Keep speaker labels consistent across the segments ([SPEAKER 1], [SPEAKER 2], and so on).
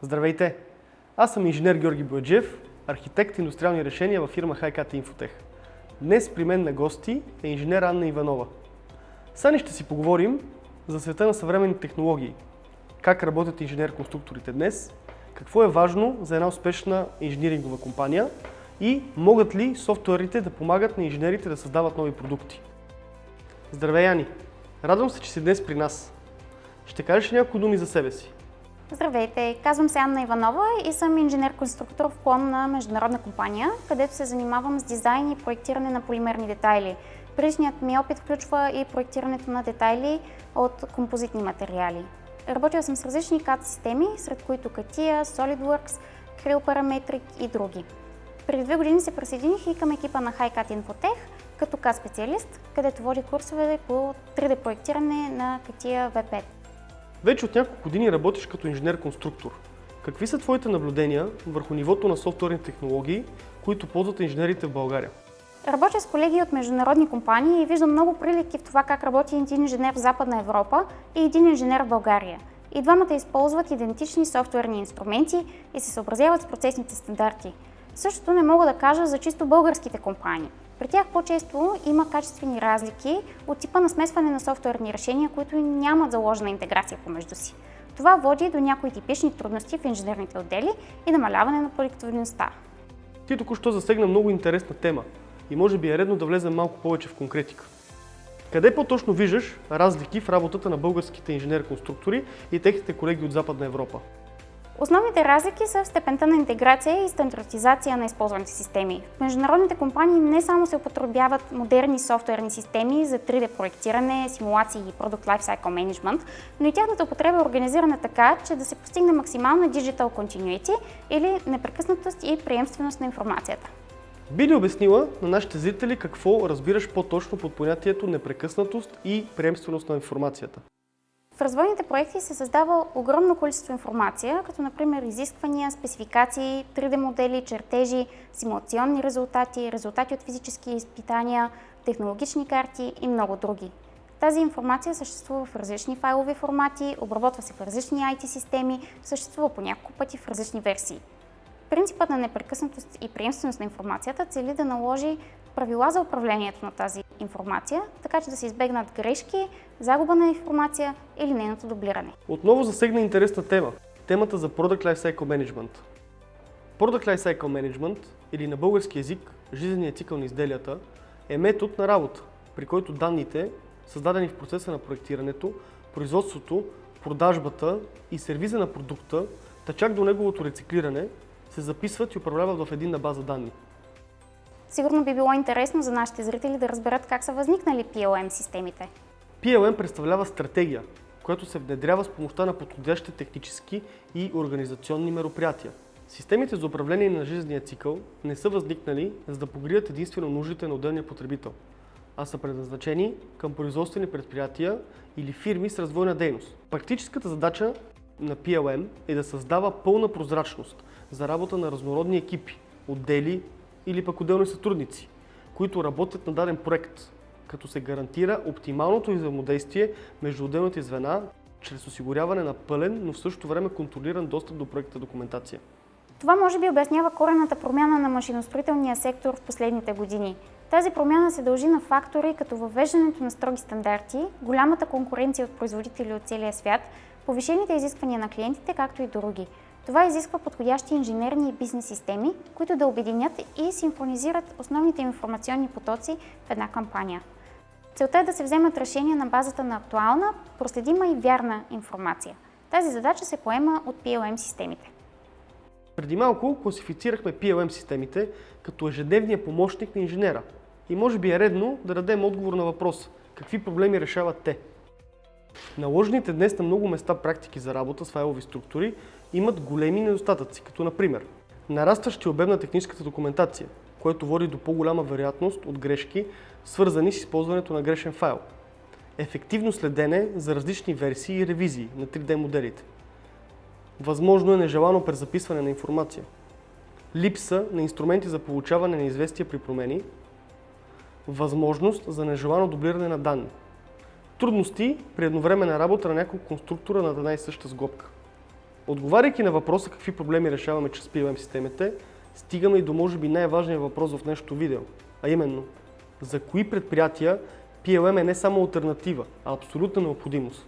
[SPEAKER 1] Здравейте! Аз съм инженер Георги Бояджиев, архитект индустриални решения във фирма Hi-Cat Infotech. Днес при мен на гости е инженер Анна Иванова. Сега ще си поговорим за света на съвременни технологии, как работят инженер-конструкторите днес, какво е важно за една успешна инженирингова компания и могат ли софтуерите да помагат на инженерите да създават нови продукти. Здравей, Ани! Радвам се, че си днес при нас. Ще кажеш няколко думи за себе си?
[SPEAKER 2] Здравейте, казвам се Анна Иванова и съм инженер-конструктор в клон на международна компания, където се занимавам с дизайн и проектиране на полимерни детайли. Предишният ми опит включва и проектирането на детайли от композитни материали. Работила съм с различни CAD системи, сред които CATIA, SolidWorks, Creo Parametric и други. Преди 2 години се присъединих и към екипа на Hi-Cat Infotech като CAD специалист, където води курсове по 3D проектиране на CATIA V5.
[SPEAKER 1] Вече от няколко години работиш като инженер-конструктор. Какви са твоите наблюдения върху нивото на софтуерни технологии, които ползват инженерите в България?
[SPEAKER 2] Работя с колеги от международни компании и виждам много прилики в това как работи един инженер в Западна Европа и един инженер в България. И двамата използват идентични софтуерни инструменти и се съобразяват с процесните стандарти. Същото не мога да кажа за чисто българските компании. При тях по-често има качествени разлики от типа на смесване на софтуерни решения, които нямат заложена интеграция помежду си. Това води до някои типични трудности в инженерните отдели и намаляване на продуктивността.
[SPEAKER 1] Ти току-що засегна много интересна тема и може би е редно да влезем малко повече в конкретика. Къде по-точно виждаш разлики в работата на българските инженер-конструктори и техните колеги от Западна Европа?
[SPEAKER 2] Основните разлики са в степента на интеграция и стандартизация на използваните системи. В международните компании не само се употребяват модерни софтуерни системи за 3D проектиране, симулации и Product Lifecycle Management, но и тяхната употреба е организирана така, че да се постигне максимална Digital Continuity или непрекъснатост и приемственост на информацията.
[SPEAKER 1] Би ли обяснила на нашите зрители какво разбираш по-точно под понятието непрекъснатост и приемственост на информацията?
[SPEAKER 2] В развойните проекти се създава огромно количество информация, като например изисквания, спецификации, 3D модели, чертежи, симулационни резултати, резултати от физически изпитания, технологични карти и много други. Тази информация съществува в различни файлови формати, обработва се в различни IT системи, съществува по няколко пъти в различни версии. Принципът на непрекъснатост и приемственост на информацията цели да наложи правила за управлението на тази информация, така че да се избегнат грешки, загуба на информация или нейното дублиране.
[SPEAKER 1] Отново засегна интересна тема – темата за Product Lifecycle Management. Product Lifecycle Management, или на български език жизненият цикъл на изделията, е метод на работа, при който данните, създадени в процеса на проектирането, производството, продажбата и сервиза на продукта, та чак до неговото рециклиране, се записват и управляват в единна база данни.
[SPEAKER 2] Сигурно би било интересно за нашите зрители да разберат как са възникнали PLM системите.
[SPEAKER 1] PLM представлява стратегия, която се внедрява с помощта на подходящи технически и организационни мероприятия. Системите за управление на жизнения цикъл не са възникнали, за да покрият единствено нуждите на отделния потребител, а са предназначени към производствени предприятия или фирми с развойна дейност. Практическата задача на PLM е да създава пълна прозрачност за работа на разнородни екипи, отдели или пък отделни сътрудници, които работят на даден проект, като се гарантира оптималното взаимодействие между отделните звена, чрез осигуряване на пълен, но в същото време контролиран достъп до проектната документация.
[SPEAKER 2] Това може би обяснява корената промяна на машиностроителния сектор в последните години. Тази промяна се дължи на фактори като въвеждането на строги стандарти, голямата конкуренция от производители от целия свят, повишените изисквания на клиентите, както и други. Това изисква подходящи инженерни и бизнес системи, които да обединят и синхронизират основните информационни потоци в една кампания. Целта е да се вземат решения на базата на актуална, проследима и вярна информация. Тази задача се поема от PLM системите.
[SPEAKER 1] Преди малко класифицирахме PLM системите като ежедневния помощник на инженера и може би е редно да дадем отговор на въпрос какви проблеми решават те. Наложените днес на много места практики за работа с файлови структури имат големи недостатъци, като например нарастващия обем на техническата документация, което води до по-голяма вероятност от грешки, свързани с използването на грешен файл, ефективно следене за различни версии и ревизии на 3D моделите, възможно е нежелано презаписване на информация, липса на инструменти за получаване на известия при промени, възможност за нежелано дублиране на данни, трудности при едновременна работа на няколко конструктора на една и съща сглобка. Отговаряйки на въпроса какви проблеми решаваме чрез PLM системите, стигаме и до може би най-важния въпрос в днешното видео, а именно за кои предприятия PLM е не само алтернатива, а абсолютна необходимост.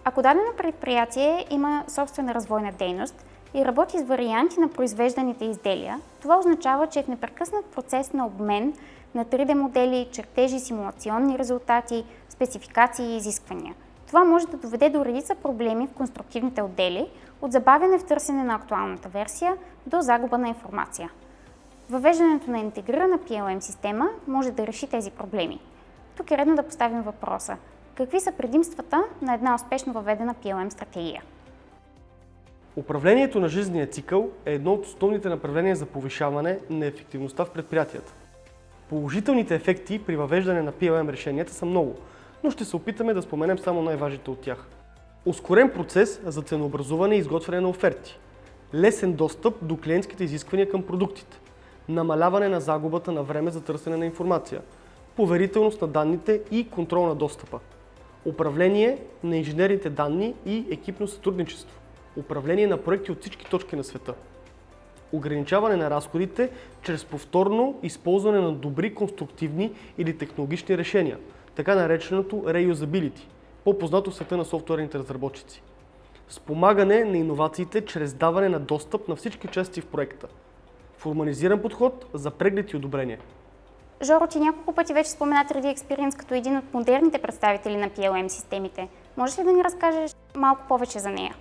[SPEAKER 2] Ако дадено предприятие има собствена развойна дейност и работи с варианти на произвежданите изделия, това означава, че е в непрекъснат процес на обмен на 3D модели, чертежи, симулационни резултати, спецификации и изисквания. Това може да доведе до редица проблеми в конструктивните отдели, от забавяне в търсене на актуалната версия до загуба на информация. Въвеждането на интегрирана PLM система може да реши тези проблеми. Тук е редно да поставим въпроса: какви са предимствата на една успешно въведена PLM стратегия?
[SPEAKER 1] Управлението на жизнения цикъл е едно от основните направления за повишаване на ефективността в предприятията. Положителните ефекти при въвеждане на PLM решенията са много, но ще се опитаме да споменем само най-важните от тях. Ускорен процес за ценообразуване и изготвяне на оферти. Лесен достъп до клиентските изисквания към продуктите. Намаляване на загубата на време за търсене на информация. Поверителност на данните и контрол на достъпа. Управление на инженерните данни и екипно сътрудничество. Управление на проекти от всички точки на света. Ограничаване на разходите чрез повторно използване на добри конструктивни или технологични решения, така нареченото reusability, по-познато в света на софтуерните разработчици. Спомагане на иновациите чрез даване на достъп на всички части в проекта. Формализиран подход за преглед и одобрение.
[SPEAKER 2] Жоро, ти няколко пъти вече спомена 3D Experience като един от модерните представители на PLM системите. Можеш ли да ни разкажеш малко повече за нея?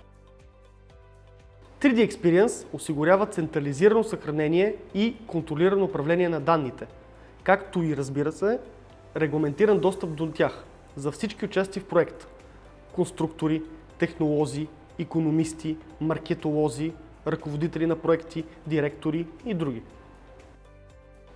[SPEAKER 1] 3D Experience осигурява централизирано съхранение и контролирано управление на данните, както и, разбира се, регламентиран достъп до тях за всички участия в проекта. Конструктори, технолози, икономисти, маркетолози, ръководители на проекти, директори и други.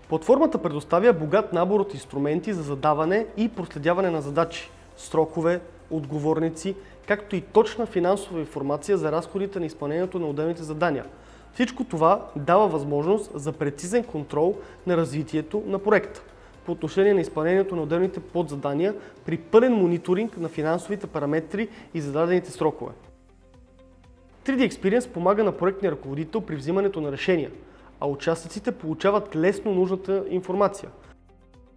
[SPEAKER 1] Платформата предоставя богат набор от инструменти за задаване и проследяване на задачи, срокове, отговорници, както и точна финансова информация за разходите на изпълнението на отделните задания. Всичко това дава възможност за прецизен контрол на развитието на проекта по отношение на изпълнението на отделните подзадания при пълен мониторинг на финансовите параметри и зададените срокове. 3D Experience помага на проектния ръководител при взимането на решения, а участниците получават лесно нужната информация.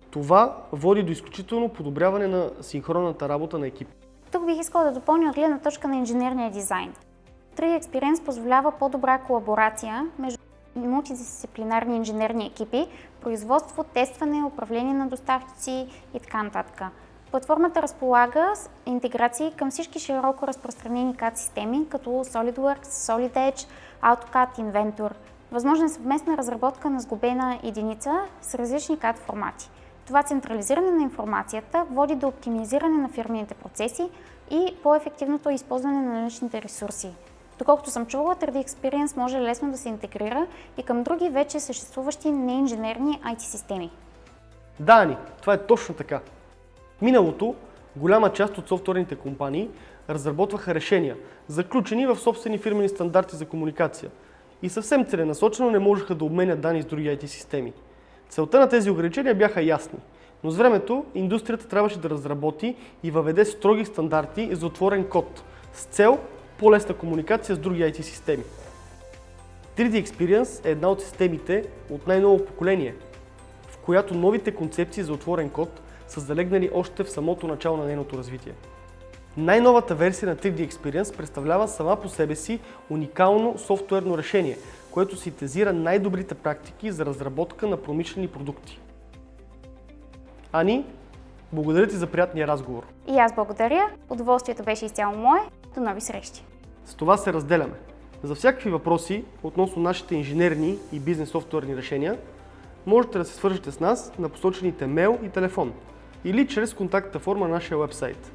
[SPEAKER 1] Това води до изключително подобряване на синхронната работа на екипа.
[SPEAKER 2] Тук бих искала да допълня от гледна точка на инженерния дизайн. 3D Experience позволява по-добра колаборация между мултидисциплинарни инженерни екипи, производство, тестване, управление на доставчици и така нататък. Платформата разполага с интеграции към всички широко разпространени CAD системи, като SolidWorks, Solid Edge, AutoCAD, Inventor. Възможна е съвместна разработка на сглобена единица с различни CAD формати. Това централизиране на информацията води до оптимизиране на фирмените процеси и по-ефективното използване на наличните ресурси. Доколкото съм чувала, 3D Experience може лесно да се интегрира и към други вече съществуващи неинженерни IT системи.
[SPEAKER 1] Да, Ани, това е точно така. В миналото голяма част от софтуерните компании разработваха решения, заключени в собствени фирмени стандарти за комуникация и съвсем целенасочено не можеха да обменят данни с други IT системи. Целта на тези ограничения бяха ясни, но с времето индустрията трябваше да разработи и въведе строги стандарти за отворен код с цел по-лесна комуникация с други IT системи. 3D Experience е една от системите от най-ново поколение, в която новите концепции за отворен код са залегнали още в самото начало на нейното развитие. Най-новата версия на 3D Experience представлява сама по себе си уникално софтуерно решение, което синтезира най-добрите практики за разработка на промишлени продукти. Ани, благодаря ти за приятния разговор.
[SPEAKER 2] И аз благодаря. Удоволствието беше изцяло мое. До нови срещи.
[SPEAKER 1] С това се разделяме. За всякакви въпроси относно нашите инженерни и бизнес софтуерни решения, можете да се свържете с нас на посочените мейл и телефон или чрез контактната форма на нашия уебсайт.